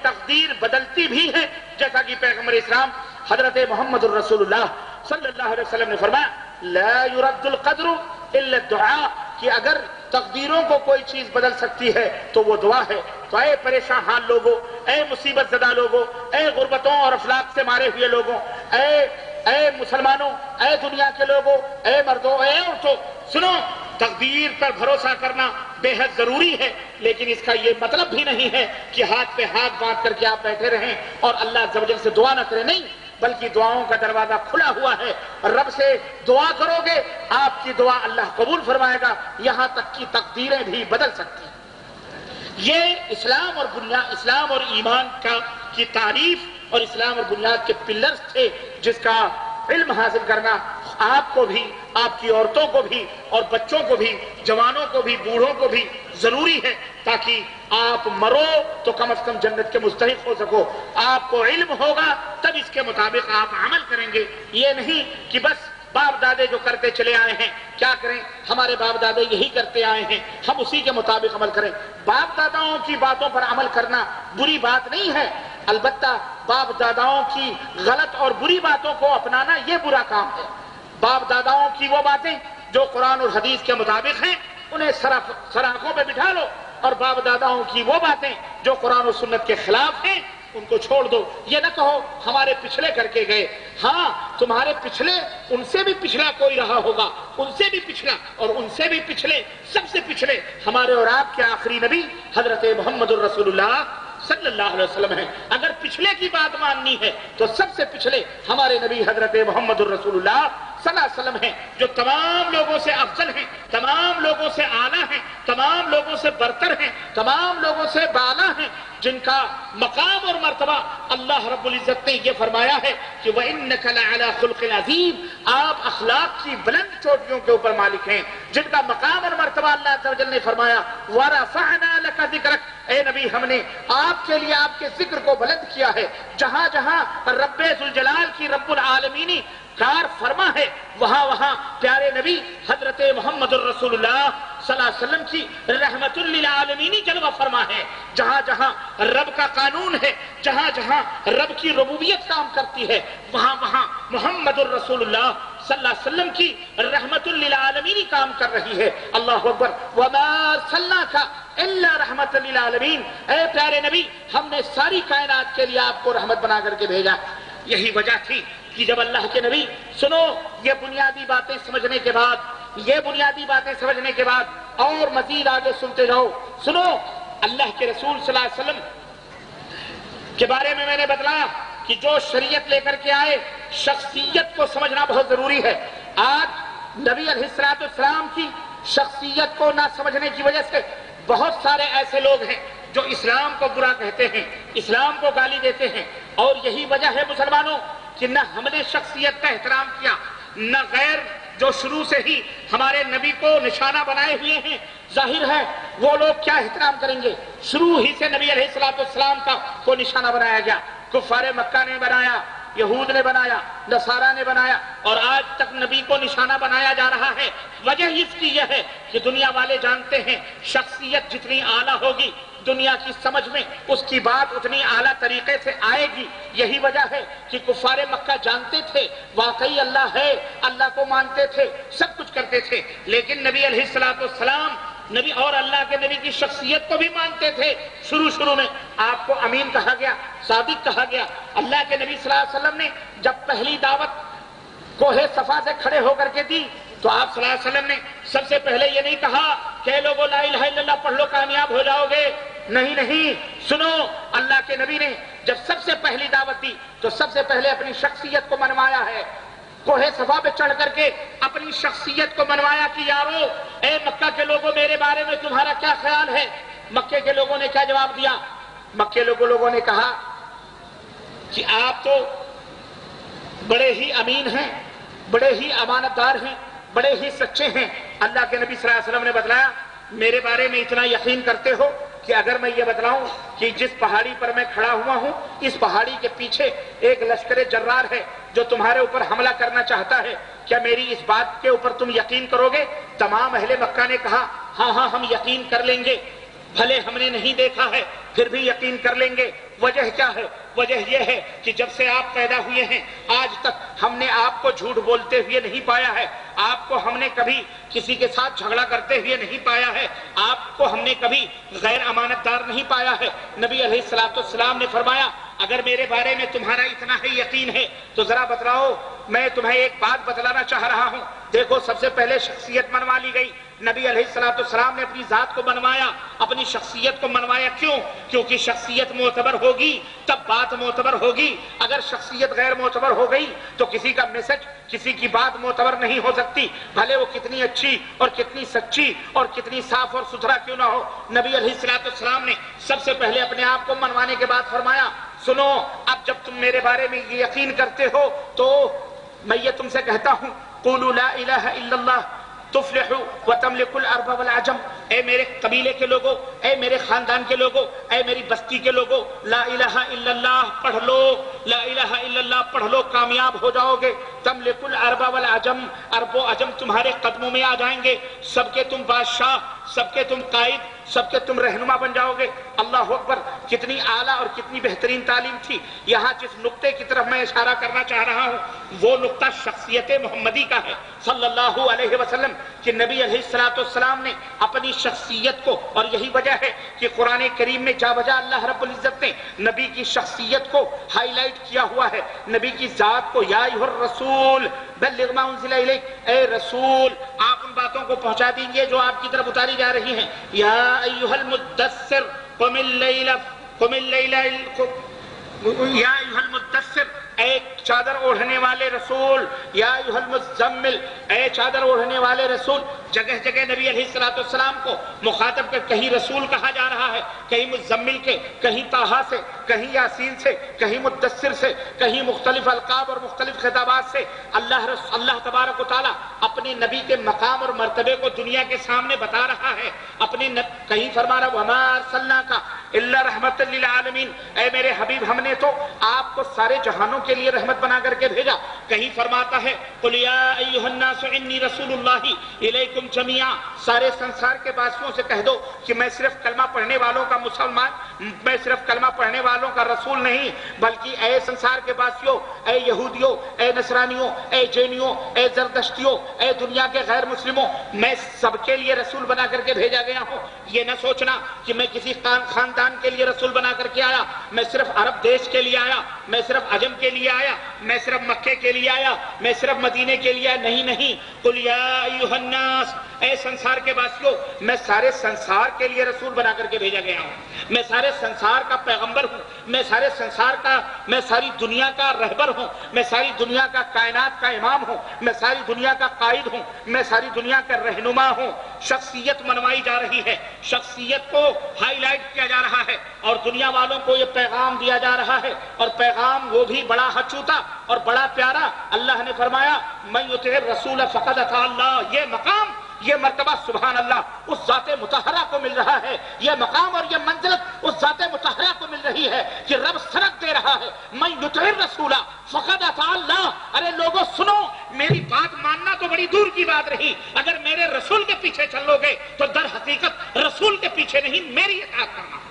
تقدیر بدلتی بھی ہے، جیسا کہ پیغمبر اسلام حضرت محمد الرسول اللہ صلی اللہ علیہ وسلم نے فرمایا لا يرد القدر الا الدعاء، کہ اگر تقدیروں کو کوئی چیز بدل سکتی ہے تو وہ دعا ہے۔ تو اے پریشان حال لوگوں، اے مصیبت زدہ لوگوں، اے غربتوں اور افلاک سے مارے ہوئے لوگوں، اے مسلمانوں، اے دنیا کے لوگوں، اے مردوں، اے عورتوں، سنو، تقدیر پر بھروسہ کرنا بے حد ضروری ہے، لیکن اس کا یہ مطلب بھی نہیں ہے کہ ہاتھ پہ ہاتھ باندھ کر کے آپ بیٹھے رہیں اور اللہ عز و جل سے دعا نہ کریں، نہیں، بلکہ دعاؤں کا دروازہ کھلا ہوا ہے، رب سے دعا کرو گے آپ کی دعا اللہ قبول فرمائے گا، یہاں تک کی تقدیریں بھی بدل سکتی ہیں۔ یہ اسلام اور ایمان کی تعریف اور اسلام اور بنیاد کے پلرز تھے، جس کا علم حاصل کرنا آپ کو بھی، آپ کی عورتوں کو بھی اور بچوں کو بھی، جوانوں کو بھی، بوڑھوں کو بھی ضروری ہے، تاکہ آپ مرو تو کم از کم جنت کے مستحق ہو سکو۔ آپ کو علم ہوگا تب اس کے مطابق آپ عمل کریں گے، یہ نہیں کہ بس باپ دادے جو کرتے چلے آئے ہیں، کیا کریں، ہمارے باپ دادے یہی کرتے آئے ہیں، ہم اسی کے مطابق عمل کریں۔ باپ داداؤں کی باتوں پر عمل کرنا بری بات نہیں ہے، البتہ باپ داداؤں کی غلط اور بری باتوں کو اپنانا یہ برا کام ہے۔ باپ داداؤں کی وہ باتیں جو قرآن اور حدیث کے مطابق ہیں انہیں سراخوں پہ بٹھا لو، اور باپ داداؤں کی وہ باتیں جو قرآن و سنت کے خلاف ہیں ان کو چھوڑ دو۔ یہ نہ کہو ہمارے پچھلے کر کے گئے، ہاں تمہارے پچھلے ان سے بھی پچھلا کوئی رہا ہوگا، ان سے بھی پچھلا اور ان سے بھی پچھلے، سب سے پچھلے ہمارے اور آپ کے آخری نبی حضرت محمد الرسول اللہ صلی اللہ علیہ وسلم ہیں۔ اگر پچھلے کی بات ماننی ہے تو سب سے پچھلے ہمارے نبی حضرت محمد الرسول اللہ صلی اللہ علیہ وسلم ہیں، جو تمام لوگوں سے افضل ہیں، تمام لوگوں سے اعلیٰ ہیں، تمام لوگوں سے برتر ہیں، تمام لوگوں سے بالا ہیں، جن کا مقام اور مرتبہ اللہ رب العزت نے یہ فرمایا ہے کہ وَإِنَّكَ لَعَلَىٰ خُلْقٍ عَظِيمٍ، آپ اخلاق کی بلند چوٹیوں کے اوپر مالک ہیں، جن کا مقام اور مرتبہ اللہ عز و جل نے فرمایا وَرَفَعْنَا لَكَ ذِكْرَكَ، اے نبی ہم نے آپ کے لیے آپ کے ذکر کو بلند کیا ہے۔ جہاں جہاں رب ذوالجلال کی رب العالمینی کار فرما ہے، وہاں وہاں پیارے نبی حضرت محمد الرسول اللہ صلی اللہ علیہ وسلم کی رحمت للعالمینی جلوہ فرما ہے۔ جہاں جہاں رب کا قانون ہے، جہاں جہاں رب کی ربوبیت کام کرتی ہے، وہاں وہاں محمد الرسول اللہ صلی اللہ علیہ وسلم کی رحمت للعالمینی کام کر رہی ہے۔ اللہ اکبر، وَمَا أَرْسَلْنَاكَ إِلَّا رَحْمَةً لِلْعَالَمِينَ، اے پیارے نبی ہم نے ساری کائنات کے لیے آپ کو رحمت بنا کر کے بھیجا۔ یہی وجہ تھی کہ جب اللہ کے نبی، سنو یہ بنیادی باتیں سمجھنے کے بعد، یہ بنیادی باتیں سمجھنے کے بعد اور مزید آگے سنتے جاؤ، سنو اللہ کے رسول صلی اللہ علیہ وسلم کے بارے میں میں نے بتلایا کہ جو شریعت لے کر کے آئے، شخصیت کو سمجھنا بہت ضروری ہے۔ آج نبی علیہ السلام کی شخصیت کو نہ سمجھنے کی وجہ سے بہت سارے ایسے لوگ ہیں جو اسلام کو برا کہتے ہیں، اسلام کو گالی دیتے ہیں، اور یہی وجہ ہے مسلمانوں کہ نہ ہم نے شخصیت کا احترام کیا، نہ غیر جو شروع سے ہی ہمارے نبی کو نشانہ بنائے ہوئے ہیں، ظاہر ہے وہ لوگ کیا احترام کریں گے۔ شروع ہی سے نبی علیہ السلام کا کو نشانہ بنایا گیا، کفار مکہ نے بنایا، یہود نے بنایا، نصارہ نے بنایا، اور آج تک نبی کو نشانہ بنایا جا رہا ہے۔ وجہ اس کی یہ ہے کہ دنیا والے جانتے ہیں شخصیت جتنی اعلیٰ ہوگی دنیا کی سمجھ میں اس کی بات اتنی اعلیٰ طریقے سے آئے گی۔ یہی وجہ ہے کہ کفار مکہ جانتے تھے واقعی اللہ ہے، اللہ کو مانتے تھے، سب کچھ کرتے تھے، لیکن نبی علیہ السلام نبی اور اللہ کے نبی کی شخصیت کو بھی مانتے تھے۔ شروع میں آپ کو امین کہا گیا، صادق کہا گیا۔ اللہ کے نبی صلی اللہ علیہ وسلم نے جب پہلی دعوت کوہ صفا سے کھڑے ہو کر کے دی تو آپ صلی اللہ علیہ وسلم نے سب سے پہلے یہ نہیں کہا کہ لوگوں لا الہ الا اللہ پڑھ لو کامیاب ہو جاؤ گے، نہیں، سنو، اللہ کے نبی نے جب سب سے پہلی دعوت دی تو سب سے پہلے اپنی شخصیت کو منوایا ہے۔ کوہ صفا پہ چڑھ کر کے اپنی شخصیت کو منوایا کہ یارو، اے مکہ کے لوگوں میرے بارے میں تمہارا کیا خیال ہے؟ مکے کے لوگوں نے کیا جواب دیا؟ مکے لوگوں نے کہا کہ آپ تو بڑے ہی امین ہیں، بڑے ہی امانت دار ہیں، بڑے ہی سچے ہیں۔ اللہ کے نبی صلی اللہ علیہ وسلم نے بتلایا میرے بارے میں اتنا یقین کرتے ہو کہ اگر میں یہ بتلاؤں کہ جس پہاڑی پر میں کھڑا ہوا ہوں اس پہاڑی کے پیچھے ایک لشکر جرار ہے جو تمہارے اوپر حملہ کرنا چاہتا ہے، کیا میری اس بات کے اوپر تم یقین کرو گے؟ تمام اہل مکہ نے کہا ہاں ہم یقین کر لیں گے، بھلے ہم نے نہیں دیکھا ہے پھر بھی یقین کر لیں گے۔ وجہ کیا ہے؟ وجہ یہ ہے کہ جب سے آپ پیدا ہوئے ہیں آج تک ہم نے آپ کو جھوٹ بولتے ہوئے نہیں پایا ہے، آپ کو ہم نے کبھی کسی کے ساتھ جھگڑا کرتے ہوئے نہیں پایا ہے، آپ کو ہم نے کبھی غیر امانت دار نہیں پایا ہے۔ نبی علیہ السلام نے فرمایا اگر میرے بارے میں تمہارا اتنا ہی یقین ہے تو ذرا بتلاؤ، میں تمہیں ایک بات بتلانا چاہ رہا ہوں۔ دیکھو سب سے پہلے شخصیت منوا لی گئی، نبی علیہ السلام نے اپنی ذات کو منوایا، اپنی شخصیت کو منوایا۔ کیوں؟ کیونکہ شخصیت معتبر ہوگی تب بات معتبر ہوگی، اگر شخصیت غیر معتبر ہو گئی تو کسی کا میسج، کسی کی بات معتبر نہیں ہو سکتی، بھلے وہ کتنی اچھی اور کتنی سچی اور کتنی صاف اور ستھرا کیوں نہ ہو۔ نبی علیہ السلام نے سب سے پہلے اپنے آپ کو منوانے کے بعد فرمایا سنو، اب جب تم میرے بارے میں یہ یقین کرتے ہو تو میں یہ تم سے کہتا ہوں قولوا لا الہ الا اللہ تفلحوا وتملكوا الارض والعجم۔ اے میرے قبیلے کے لوگوں، اے میرے خاندان کے لوگوں، اے میری بستی کے لوگوں، لا الہ الا اللہ پڑھ لو، لا الہ الا اللہ پڑھ لو، کامیاب ہو جاؤ گے۔ تملكوا الارض والعجم، عرب و عجم تمہارے قدموں میں آ جائیں گے، سب کے تم بادشاہ، سب کے تم قائد، سب کے تم رہنما بن جاؤ گے۔ اللہ اکبر، کتنی اعلیٰ اور کتنی بہترین تعلیم تھی۔ یہاں جس نقطے کی طرف میں اشارہ کرنا چاہ رہا ہوں وہ نقطہ شخصیت محمدی کا ہے صلی اللہ علیہ وسلم، کہ نبی علیہ السلام نے اپنی شخصیت کو، اور یہی وجہ ہے کہ قرآن کریم میں جا بجا اللہ رب العزت نے نبی کی شخصیت کو ہائی لائٹ کیا ہوا ہے، نبی کی ذات کو۔ یا ایھا الرسول بلغ ما انزل الیک، اے رسول آپ ان باتوں کو پہنچا دیجئے جو آپ کی طرف اتاری جا رہی ہیں۔ یا ایھا المدثر قم اللیل یا ایھا المدثر، اے چادر اوڑھنے والے رسول، یا ایھا المزمل، اے چادر اوڑھنے والے رسول۔ جگہ جگہ نبی علیہ السلام کو مخاطب کر کہیں رسول کہا جا رہا ہے، کہیں مزمل کے، کہیں طٰہٰ سے، کہیں یاسین سے، کہیں مدثر سے، کہیں مختلف القاب اور مختلف خطابات سے۔ اللہ تبارک و تعالیٰ اپنے نبی کے مقام اور مرتبے کو دنیا کے سامنے بتا رہا ہے۔ کہیں فرما رہا وَمَا أَرْسَلْنَاكَ إِلَّا رَحْمَةً لِّلْعَالَمِينَ، اے میرے حبیب ہم نے تو آپ کو سارے جہانوں کے لیے رحمت بنا کر کے بھیجا۔ کہیں فرماتا ہے قُلْ يَا أَيُّهَا النَّاسُ إِنِّي رَسُولُ اللَّهِ إِلَيْكُمْ جَمِيعًا، سارے سنسار کے باسیوں سے کہہ دو کہ میں صرف کلمہ پڑھنے والوں کا مسلمان، میں صرف کلمہ پڑھنے والوں کا رسول نہیں، بلکہ اے سنسار کے باسیوں، اے یہودیوں، اے نصرانیوں، اے جینیوں، اے زردشتیوں، اے دنیا کے غیر مسلموں، میں سب کے لیے رسول بنا کر کے بھیجا گیا ہوں۔ یہ نہ سوچنا کہ میں کسی خاندان کے لیے رسول بنا کر کے آیا، میں صرف عرب دیش کے لیے آیا، میں صرف عجم کے لیے آیا، میں صرف مکے کے لیے آیا، میں صرف مدینے کے لیے آیا، نہیں۔ قُلْ يَا أَيُّهَا النَّاسُ، اے سنسار کے باسیوں، میں سارے سنسار کے لیے رسول بنا کر کے بھیجا گیا ہوں، میں سارے سنسار کا پیغمبر ہوں، میں سارے سنسار کا، میں ساری دنیا کا رہبر ہوں، میں ساری دنیا کا کائنات کا امام ہوں، میں ساری دنیا کا قائد ہوں، میں ساری دنیا کا رہنما ہوں۔ شخصیت منوائی جا رہی ہے، شخصیت کو ہائی لائٹ کیا جا رہا ہے، اور دنیا والوں کو یہ پیغام دیا جا رہا ہے، اور پیغام وہ بھی بڑا ہچوتا اور بڑا پیارا۔ اللہ نے فرمایا من یطع الرسول فقد اطاع اللہ، یہ مقام، یہ مرتبہ سبحان اللہ اس ذات مطہرہ کو مل رہا ہے، یہ مقام اور یہ منزلت اس ذات مطہرہ کو مل رہی ہے کہ رب سند دے رہا ہے من یطع الرسول فقد اطاع اللہ۔ ارے لوگوں سنو، میری بات ماننا تو بڑی دور کی بات رہی، اگر میرے رسول کے پیچھے چلو گے تو در حقیقت رسول کے پیچھے نہیں، میری اطاعت کرنا۔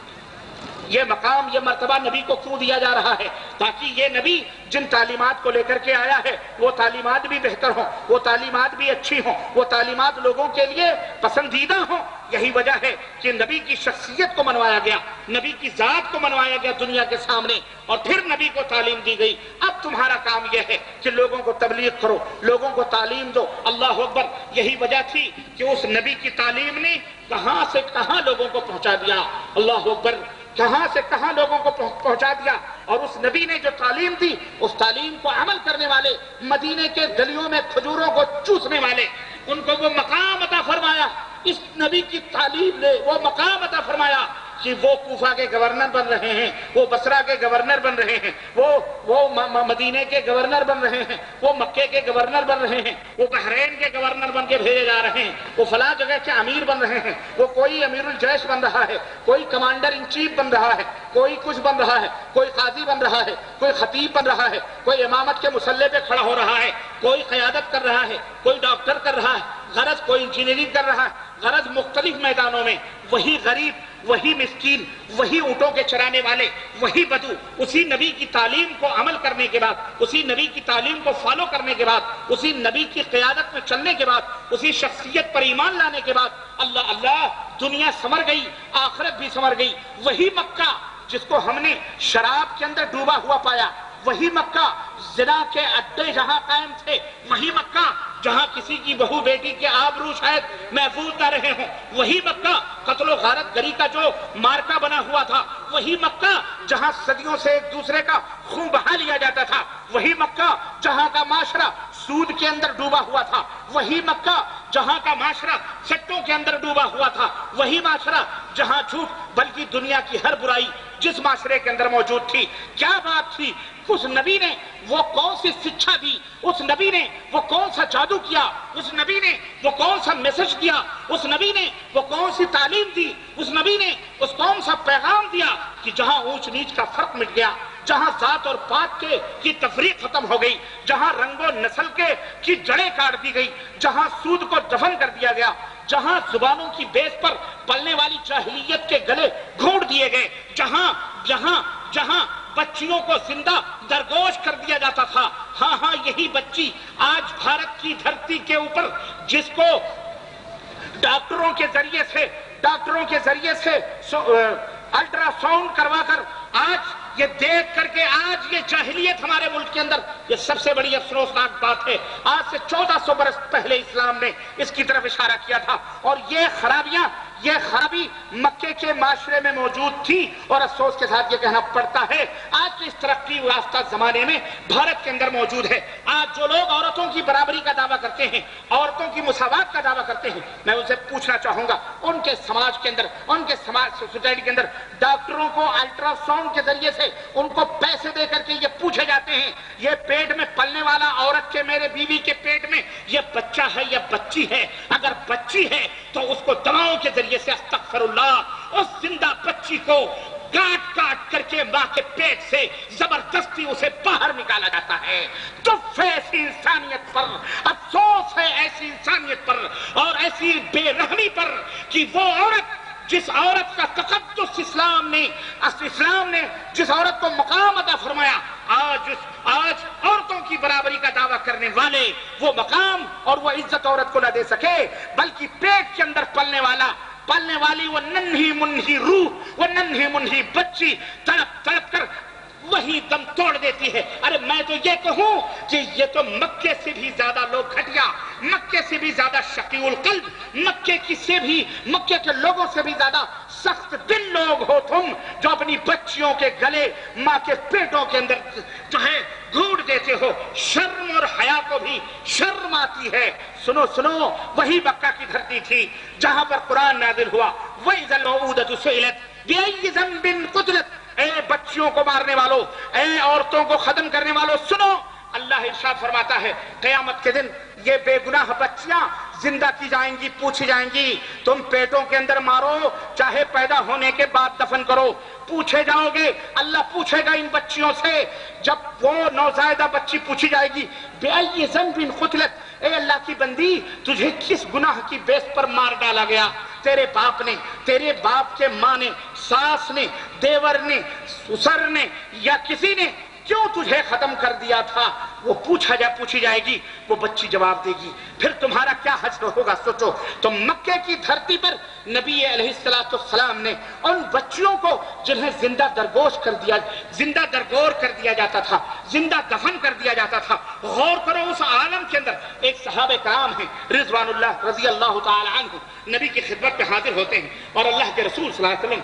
یہ مقام، یہ مرتبہ نبی کو کیوں دیا جا رہا ہے؟ تاکہ یہ نبی جن تعلیمات کو لے کر کے آیا ہے وہ تعلیمات بھی بہتر ہوں، وہ تعلیمات بھی اچھی ہوں، وہ تعلیمات لوگوں کے لیے پسندیدہ ہوں۔ یہی وجہ ہے کہ نبی کی شخصیت کو منوایا گیا، نبی کی ذات کو منوایا گیا دنیا کے سامنے، اور پھر نبی کو تعلیم دی گئی۔ اب تمہارا کام یہ ہے کہ لوگوں کو تبلیغ کرو، لوگوں کو تعلیم دو۔ اللہ اکبر، یہی وجہ تھی کہ اس نبی کی تعلیم نے کہاں سے کہاں لوگوں کو پہنچا دیا۔ اللہ اکبر، کہاں سے کہاں لوگوں کو پہنچا دیا، اور اس نبی نے جو تعلیم دی اس تعلیم کو عمل کرنے والے، مدینے کے گلیوں میں کھجوروں کو چوسنے والے، ان کو وہ مقام عطا فرمایا۔ اس نبی کی تعلیم نے وہ مقام عطا فرمایا کہ وہ کوفہ کے گورنر بن رہے ہیں، وہ بصرہ کے گورنر بن رہے ہیں، وہ مدینے کے گورنر بن رہے ہیں، وہ مکے کے گورنر بن رہے ہیں، وہ بحرین کے گورنر بن کے بھیجے جا رہے ہیں، وہ فلاں جگہ کے امیر بن رہے ہیں، وہ کوئی امیر الجیش بن رہا ہے، کوئی کمانڈر ان چیف بن رہا ہے، کوئی کچھ بن رہا ہے، کوئی قاضی بن رہا ہے، کوئی خطیب بن رہا ہے، کوئی امامت کے مسلح پہ کھڑا ہو رہا ہے، کوئی قیادت کر رہا ہے، کوئی ڈاکٹر کر رہا ہے، غرض کوئی انجینئرنگ کر رہا ہے، غرض مختلف میدانوں میں۔ وہی غریب، وہی مسکین، وہی اونٹوں کے چرانے والے، وہی بدو اسی نبی کی تعلیم کو عمل کرنے کے بعد، اسی نبی کی تعلیم کو فالو کرنے کے بعد، اسی نبی کی قیادت میں چلنے کے بعد، اسی شخصیت پر ایمان لانے کے بعد اللہ اللہ دنیا سنور گئی، آخرت بھی سنور گئی۔ وہی مکہ جس کو ہم نے شراب کے اندر ڈوبا ہوا پایا، وہی مکہ زنا کے اڈے جہاں قائم تھے، وہی مکہ جہاں کسی کی بہو بیٹی کے آبرو شاید محفوظ نہ رہے ہوں، وہی مکہ قتل و غارت گری کا جو مارکا بنا ہوا تھا، وہی مکہ جہاں صدیوں سے ایک دوسرے کا خون بہا لیا جاتا تھا، وہی مکہ جہاں کا معاشرہ سود کے اندر ڈوبا ہوا تھا، وہی مکہ جہاں کا معاشرہ سٹوں کے اندر ڈوبا ہوا تھا، وہی معاشرہ جہاں جھوٹ بلکہ دنیا کی ہر برائی جس معاشرے کے اندر موجود تھی۔ کیا بات تھی؟ اس نبی نے وہ کون سی شکشا دی، اس نبی نے وہ کون سا جادو کیا، اس نبی نے وہ کون سا میسج دیا، اس نبی نے وہ کون سی تعلیم دی، اس نبی نے اس کون سا پیغام دیا کہ جہاں اونچ نیچ کا فرق مٹ گیا، جہاں ذات اور پات کی تفریق ختم ہو گئی، جہاں رنگ و نسل کی جڑیں کاٹ دی گئی، جہاں سود کو دفن کر دیا گیا، جہاں زبانوں کی بیس پر پلنے والی جاہلیت کے گلے گھونٹ دیے گئے، جہاں بچیوں کو زندہ درگوش کر دیا جاتا تھا۔ ہاں یہی بچی آج بھارت کی دھرتی کے اوپر جس کو ڈاکٹروں کے ذریعے سے الٹرا ساؤنڈ کروا کر آج یہ دیکھ کر کے آج یہ جاہلیت ہمارے ملک کے اندر، یہ سب سے بڑی افسوسناک بات ہے۔ آج سے 1400 برس پہلے اسلام نے اس کی طرف اشارہ کیا تھا، اور یہ خرابی مکے کے معاشرے میں موجود تھی، اور افسوس کے ساتھ یہ کہنا پڑتا ہے آج کے اس ترقی یافتہ زمانے میں بھارت کے اندر موجود ہے۔ آج جو لوگ عورتوں کی برابری کا دعویٰ کرتے ہیں، عورتوں کی مساوات کا دعویٰ کرتے ہیں، میں ان سے پوچھنا چاہوں گا ان کے سماج کے اندر، ان کے سوسائٹی کے اندر ڈاکٹروں کو الٹرا ساؤنڈ کے ذریعے سے ان کو پیسے دے کر کے یہ پوچھے جاتے ہیں یہ پیٹ میں پلنے والا عورت کے میرے بیوی کے پیٹ میں یہ بچہ ہے یا بچی ہے؟ اگر بچی ہے تو اس کو دواؤں کے ذریعے سے استغفر اللہ اس زندہ بچی کو کاٹ کر کے ماں کے پیٹ سے زبردستی اسے باہر نکالا جاتا ہے۔ دف ہے ایسی انسانیت پر، افسوس ہے ایسی انسانیت پر اور ایسی بے رحمی پر کہ وہ عورت جس عورت کا تقدس اسلام نے جس عورت کو مقام عطا فرمایا، آج عورتوں کی برابری کا دعویٰ کرنے والے وہ مقام اور وہ عزت عورت کو نہ دے سکے، بلکہ پیٹ کے اندر پلنے والی وہ ننھی منھی روح، وہ ننھی منھی بچی تڑپ کر وہی دم توڑ دیتی ہے۔ ارے میں تو یہ کہوں کہ یہ تو مکے سے بھی زیادہ لوگ گھٹیا، مکے سے بھی زیادہ شقی القلب، مکے کے لوگوں سے بھی زیادہ سخت دل لوگ ہو تم، جو اپنی بچیوں کے گلے ماں کے پیٹوں کے اندر جو ہے گھونٹ دیتے ہو۔ شرم اور حیا کو بھی شرم آتی ہے۔ سنو وہی مکہ کی دھرتی تھی جہاں پر قرآن نازل ہوا، وَإِذَا الْمَوْءُودَةُ سُئِلَتْ بِأَيِّ ذَنبٍ قُتِلَتْ۔ اے بچیوں کو مارنے والوں، اے عورتوں کو ختم کرنے والوں، سنو، اللہ ارشاد فرماتا ہے قیامت کے دن یہ بے گناہ بچیاں زندہ کی جائیں گی، پوچھی جائیں گی، تم پیٹوں کے اندر مارو چاہے پیدا ہونے کے بعد دفن کرو، پوچھے جاؤ گے، اللہ پوچھے گا ان بچیوں سے۔ جب وہ نوزائیدہ بچی پوچھی جائے گی بِأَيِّ ذَنبٍ قُتِلَتْ، اے اللہ کی بندی تجھے کس گناہ کی بیس پر مار ڈالا گیا؟ تیرے باپ نے، تیرے باپ کے ماں نے، ساس نے، دیور نے، سسر نے یا کسی نے کیوں تجھے ختم کر دیا تھا؟ وہ پوچھی جائے گی، وہ بچی جواب دے گی۔ پھر تمہارا کیا حشر ہوگا؟ سوچو۔ تو مکے کی دھرتی پر نبی علیہ السلام نے ان بچیوں کو جنہیں زندہ درگور کر دیا جاتا تھا، زندہ دفن کر دیا جاتا تھا، غور کرو اس عالم کے اندر ایک صحابہ کرام ہیں رضوان اللہ رضی اللہ تعالی عنہ، نبی کی خدمت میں حاضر ہوتے ہیں اور اللہ کے رسول صلی اللہ علیہ وسلم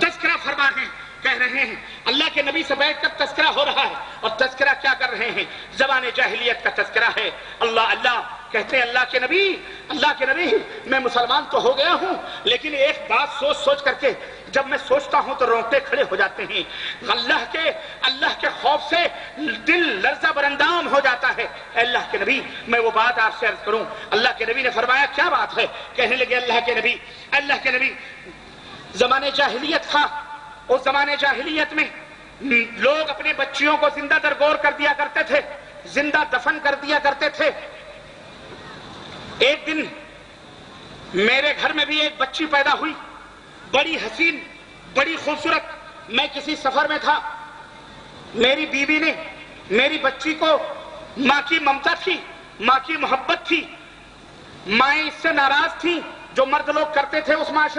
تذکرہ فرما ہیں، کہہ رہے ہیں، اللہ کے نبی سے بیٹھ کر تذکرہ ہو رہا ہے، اور تذکرہ کیا کر رہے ہیں؟ زبان جاہلیت کا تذکرہ ہے۔ اللہ کہتے ہیں اللہ کے نبی میں مسلمان تو ہو گیا ہوں، لیکن ایک بات سوچ کر کے جب میں سوچتا ہوں تو رونگٹے کھڑے ہو جاتے ہیں، اللہ کے خوف سے دل لرزہ برندام ہو جاتا ہے۔ اے اللہ کے نبی میں وہ بات آپ سے عرض کروں۔ اللہ کے نبی نے فرمایا کیا بات ہے؟ کہنے لگے اللہ کے نبی زمانے جاہلیت تھا، اس زمانے جاہلیت میں لوگ اپنے بچیوں کو زندہ درگور کر دیا کرتے تھے، زندہ دفن کر دیا کرتے تھے۔ ایک دن میرے گھر میں بھی ایک بچی پیدا ہوئی، بڑی حسین، بڑی خوبصورت، میں کسی سفر میں تھا، میری بیوی نے میری بچی کو، ماں کی ممتا تھی، ماں کی محبت تھی، مائیں اس سے ناراض تھیں جو مرد لوگ کرتے تھے اس معاشرے